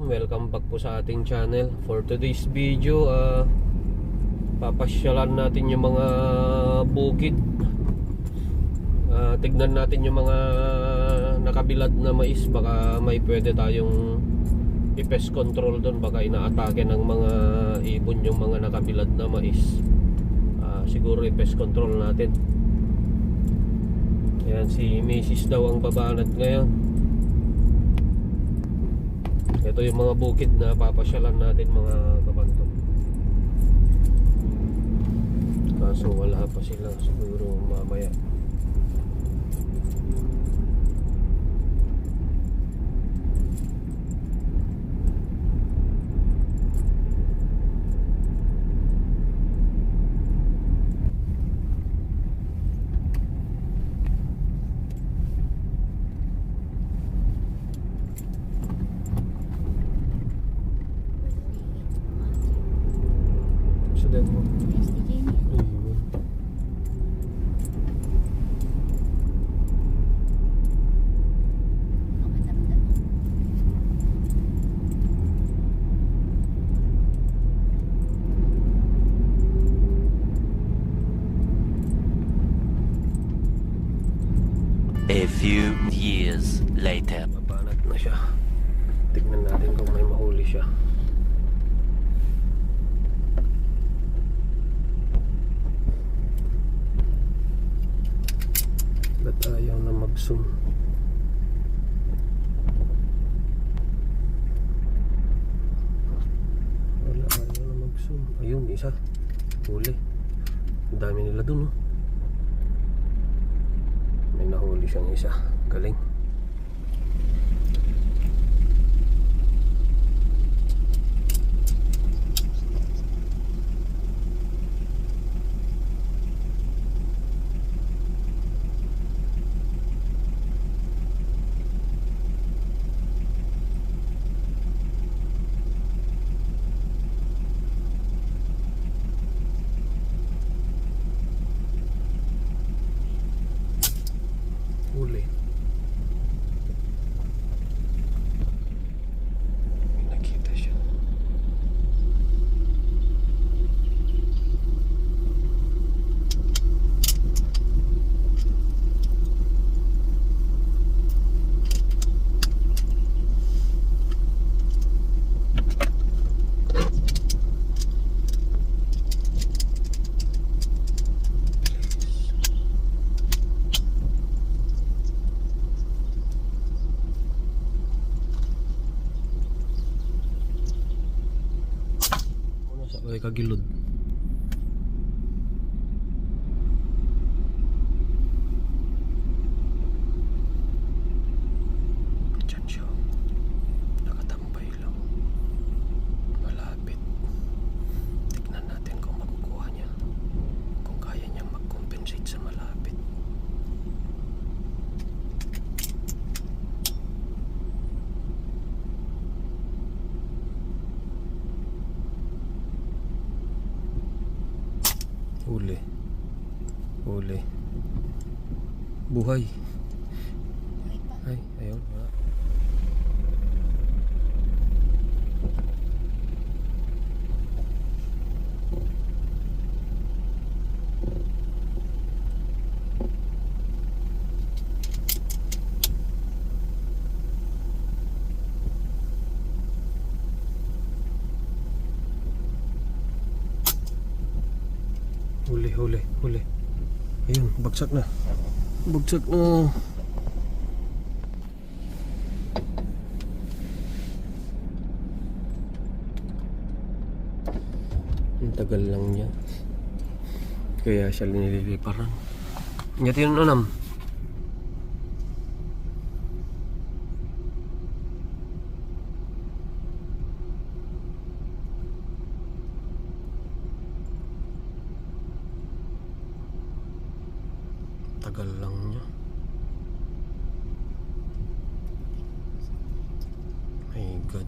Welcome back po sa ating channel. For today's video, papasyalan natin yung mga bukid. Tignan natin yung mga nakabilad na mais. Baka may pwede tayong i-pest control doon. Baka inaatake ng mga ibon yung mga nakabilad na mais. Siguro i-pest control natin. Ayan, si Mrs. daw ang babanat ngayon. Ito yung mga bukid na papasyalan natin, mga kabanto. Kaso wala pa sila, siguro mamaya. Sudan mo. A few years later. Mabanat na siya. Tignan natin kung may mahuli siya. Ba't ayaw na mag-zoom? Wala, ayaw na mag-zoom. Ayun, isa. Huli. Ang dami nila dun, oh. May nahuli siyang isa. Galing. Huli. May nakita siya. Ay kagilod. Diyan siya. Nakatambay lang. Malapit. Tignan natin kung makukuha niya. Kung kaya niya mag-compensate sa malapit. Huli. Huli. Buhay. Ay, ayun. Wala. Huli. Ayun, bagsak na. Bagsak na. Ang tagal lang niya. Kaya siya nililiparan. Ingat yun, Onam. Tagal lang niya. My God.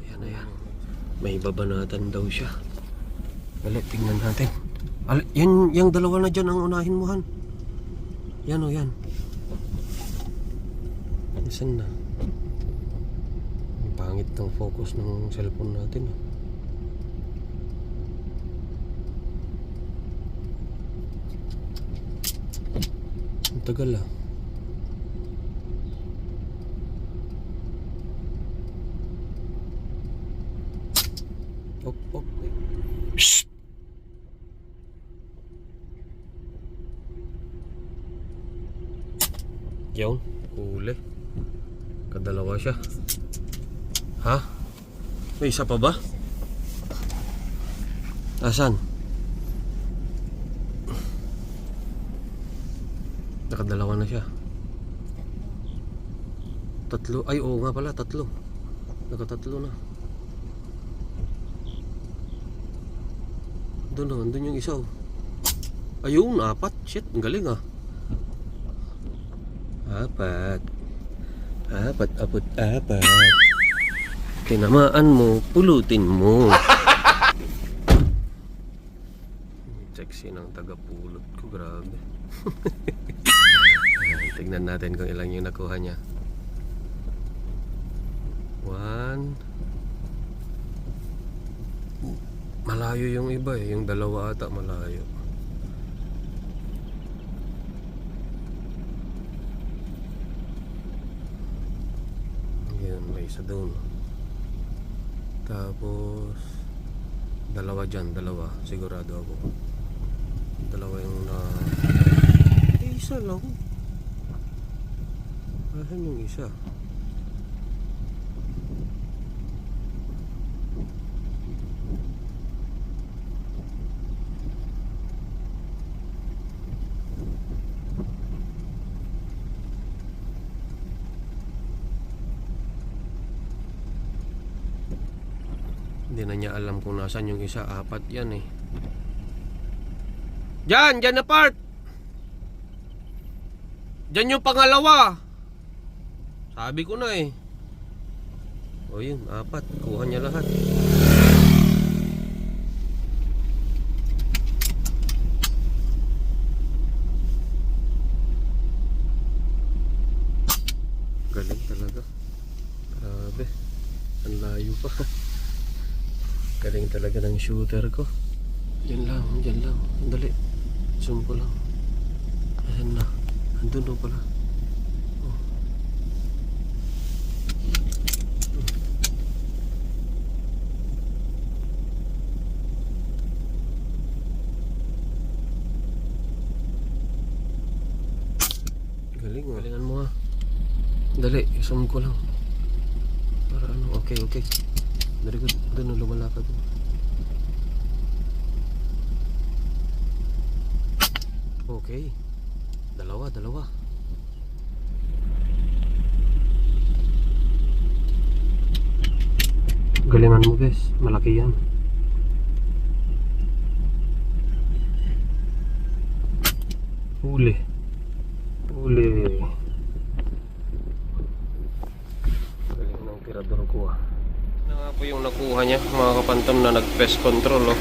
Ayan. May babanatan daw siya. Dali, tingnan natin. Yan, yung dalawa na dyan ang unahin mo, Han. Yan o, yan. Saan na? Ang pangit ng focus ng cellphone natin. Ang tagal ah. Op. Shhh! Yun, huli. Kadalawa siya. Ha? May isa pa ba? Asan? Nakadalawa na siya. Tatlo. Ay, oo nga pala, tatlo. Nakatatlo na. Doon yung isa oh. Ayun, 4. Shit, ang galing ah. 4. 4. Tinamaan mo, pulutin mo. Sexy ng tagapulot ko, grabe. Tignan natin kung ilang yung nakuha niya. 1. Malayo yung iba eh, yung dalawa ata malayo. Yun, may isa doon. Tapos dalawa dyan, dalawa. Sigurado ako. Dalawa yung na... isa lang. Asan yung isa? Hindi na niya alam kung nasan yung isa. 4 yan eh. Diyan na part. Diyan yung pangalawa. Sabi ko na eh. O yun, 4. Kuha niya lahat. Galing talaga. Grabe. Ang layo pa. Galing talaga ng shooter ko. Diyan lang. Dali. Zoom ko lang. Ayan na. Andun na pala. Oh. Galingan mo ha. Dali. Zoom ko lang. Para ano. Okay. Very good. Doon na lumalakad. Okay. Dalawa. Galingan mo guys. Malaki yan. Huli. Galing ng tirador ko ah. Ano nga po yung nakuha niya mga kapantam na nag-pest control oh.